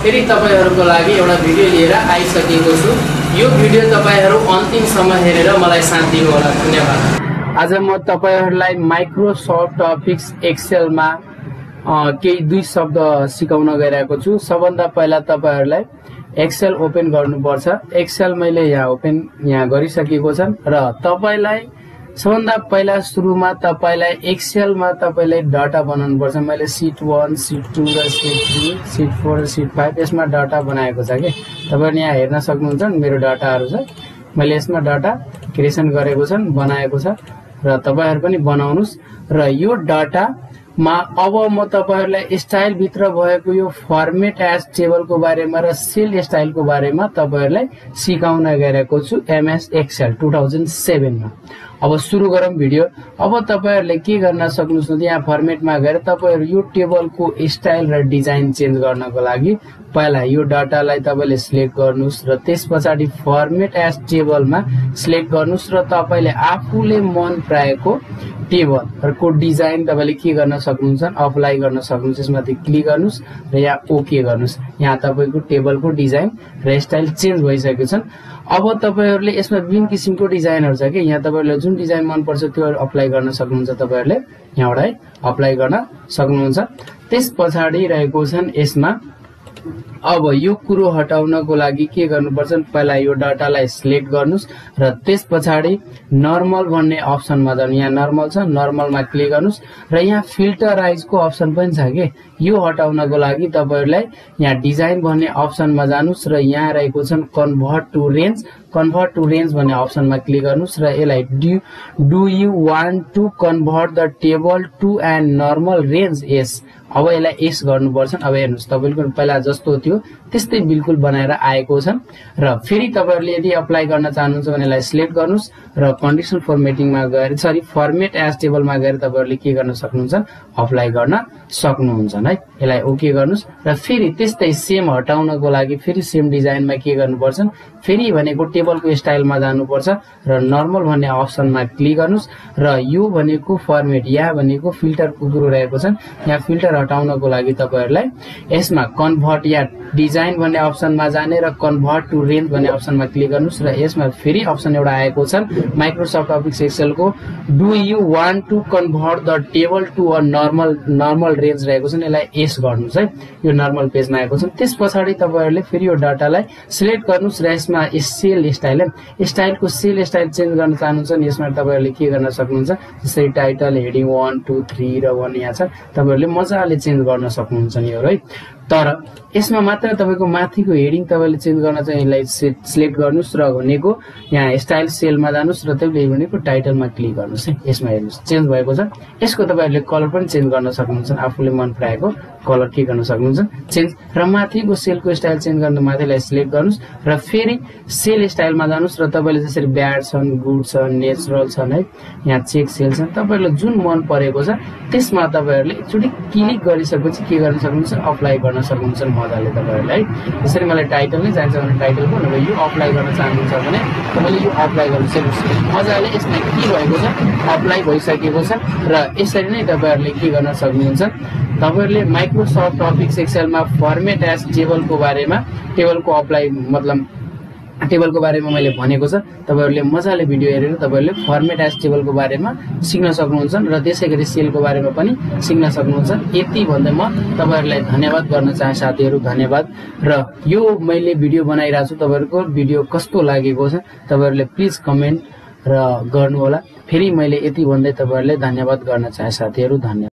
फेरि तपाईहरुको लागि एउटा भिडियो लिएर आइसकेको छु। यो भिडियो तपाईहरु अन्तिमसम्म हेरेर मलाई साथ दिनु होला। धन्यवाद। आज म तपाईहरुलाई माइक्रोसफ्ट अफिस एक्सेल मा केही दुई शब्द सिकाउन गइरहेको छु। सबभन्दा पहिला तपाईहरुलाई एक्सेल ओपन गर्नुपर्छ। एक्सेल मैले यहाँ गरिसकेको छ र तपाईलाई सबभन्दा पहिला सुरुमा तपाईलाई एक्सेल मा तपाईले डाटा बनाउनु पर्छ। मैले सिट 1, सिट 2 र सिट 3, सिट 4 र सिट 5 यसमा डाटा बनाएको छ के। तपाईहरुले यहाँ हेर्न सक्नुहुन्छ मेरो डाटाहरु छ। मैले यसमा डाटा क्रिएसन गरेको छ, बनाएको छ र तपाईहरु पनि बनाउनुस्। र यो डाटा मा अब म तपाईहरुलाई स्टाइल भित्र भएको यो फर्मेट एज टेबल को बारेमा र सेल स्टाइल को बारेमा तपाईहरुलाई सिकाउन गइरहेको छु एमएस एक्सेल 2007 मा। अब सुरु गरौँ भिडियो। अब तपाईहरुले के गर्न सक्नुहुन्छ, यहाँ फर्मेटमा गएर तपाईहरु यो टेबलको स्टाइल र डिजाइन चेन्ज गर्नको लागि पहिला यो डाटालाई तपाईले सिलेक्ट गर्नुस् र त्यसपछि फर्मेट एज टेबलमा सिलेक्ट गर्नुस् र तपाईले आफूले मन पराएको टेबलहरुको डिजाइन तपाईले के गर्न सक्नुहुन्छ, अप्लाई गर्न सक्नुहुन्छ। यसमाथि क्लिक गर्नुस् र यहाँ ओके गर्नुस्। यहाँ तपाईको टेबलको डिजाइन र स्टाइल चेन्ज भइसकेको छ। अब तपाईहरुले यसमा विभिन्न किसिमको डिजाइनहरु छ के। यहाँ तपाईहरुले जुन डिजाइन मन पर्छ त्यो अप्लाई गर्न सक्नुहुन्छ। तपाईहरुले यहाँबाट अप्लाई गर्न सक्नुहुन्छ। त्यसपछि रहेको छन् यसमा अब यो कुरो हटाउनको लागि के गर्नुपर्छ, पहिला यो डाटालाई सिलेक्ट गर्नुस् र त्यसपछि नर्मल भन्ने अप्सनमा जानु। यहाँ नर्मल छ, नर्मलमा क्लिक गर्नुस् र यहाँ फिल्टराइज को अप्सन पनि छ के। यो हटाउनको लागि तपाईहरुलाई यहाँ डिजाइन भन्ने अप्सनमा जानुस् र यहाँ रहेको छ convert to range. Convert to range भन्ने अप्सनमा क्लिक गर्नुस् र यसलाई do you want to convert the table to an normal range? Yes. अब यसलाई यस गर्नुपर्छ। अब हेर्नुस् तपाईको पहिला जस्तो थियो त्यस्तै बिल्कुल बनाएर आएको छ। र फेरि तपाईहरुले यदि अप्लाई गर्न चाहनुहुन्छ भने यसलाई सिलेक्ट गर्नुस् र कन्डिसनल फर्मेटिङमा गएर फर्मेट एज टेबलमा गएर तपाईहरुले के गर्न सक्नुहुन्छ, अप्लाई गर्न सक्नुहुन्छ है। यसलाई ओके गर्नुस् र फेरि त्यस्तै सेम हटाउनको लागि फेरि सेम डिजाइनमा के गर्नुपर्छ, फेरि भनेको टेबलको स्टाइलमा जानुपर्छ र नर्मल भन्ने अप्सनमा क्लिक गर्नुस् र यो भनेको फर्मेट, यहाँ भनेको फिल्टरको कुरो रहेको छ। यहाँ फिल्टर हटाउनको लागि तपाईहरुलाई यसमा कन्भर्ट या डिजाइन भन्ने अप्सनमा जाने र कन्भर्ट टु रेन्ज भन्ने अप्सनमा क्लिक गर्नुस् र यसमा फेरि अप्सन एउटा आएको छ माइक्रोसफ्ट अफिस एक्सेल को do you want to convert the table to a normal range रहेको छ। यसलाई यस गर्नुस् है। यो नर्मल पेजमा आएको छ। त्यसपछि तपाईहरुले फेरि यो डाटालाई सिलेक्ट गर्नुस् र यसमा सेल स्टाइलको सेल स्टाइल चेन्ज गर्न चाहनुहुन्छ भने यसमा तपाईहरुले के गर्न सक्नुहुन्छ, जस्तै टाइटल, हेडिङ 1 2 3 र 1 यहाँ छ। तपाईहरुले मजाले चेन्ज गर्न सक्नुहुन्छ नि है। तर यसमा मात्र तपाईको माथिको हेडिङ तपाईले चेन्ज गर्न चाहिँ यसलाई सिलेक्ट गर्नुस् र भनेको यहाँ स्टाइल सेलमा जानुस् र त्यसले भनेको टाइटलमा क्लिक गर्नुस् है। यसमा हेर्नुस् चेन्ज भएको छ। यसको तपाईहरुले कलर पनि चेन्ज गर्न सक्नुहुन्छ। आफूले मन पराएको कलर के गर्न सक्नुहुन्छ, चेन्ज। र माथिको सेलको स्टाइल चेन्ज गर्न माथिलाई सिलेक्ट गर्नुस् र फेरि सेल स्टाइलमा जानुस् र तपाईले जसरी ब्याड छन्, गुड छन्, नेचुरल छन् है, यहाँ चेक सेल छन्, तपाईहरुले जुन मन परेको छ त्यसमा तपाईहरुले एकचोटी क्लिक गरिसकेपछि के गर्न सक्नुहुन्छ, अप्लाई गर्न सक्नुहुन्छ मजाले तपाईहरुले है। जसरी मलाई टाइटल नै चाहिन्छ भने टाइटलको, नभए यो अप्लाई गर्न चाहनुहुन्छ भने तपाईले यो अप्लाई गर्न सक्नुहुन्छ मजाले। यसमा के भएको छ, अप्लाई भइसकेको छ र यसरी नै तपाईहरुले के गर्न सक्नुहुन्छ, तपाईहरुले माइक्रोसफ्ट अफिस एक्सेलमा फर्मेट एज टेबलको बारेमा, टेबलको अप्लाई मतलब टेबलको बारेमा मैले भनेको छ। तपाईहरुले मजाले भिडियो हेरेर तपाईहरुले फर्मेट एज टेबलको बारेमा सिक्न सक्नुहुन्छ र त्यसैगरी सेलको बारेमा पनि सिक्न सक्नुहुन्छ। यति भन्दै म तपाईहरुलाई धन्यवाद गर्न चाहे साथीहरु, धन्यवाद। र यो मैले भिडियो बनाइरहेको छु, तपाईहरुको भिडियो कस्तो लागेको छ तपाईहरुले प्लिज कमेन्ट र गर्नु होला। फेरि मैले यति भन्दै तपाईहरुलाई धन्यवाद गर्न चाहे साथीहरु, धन्यवाद।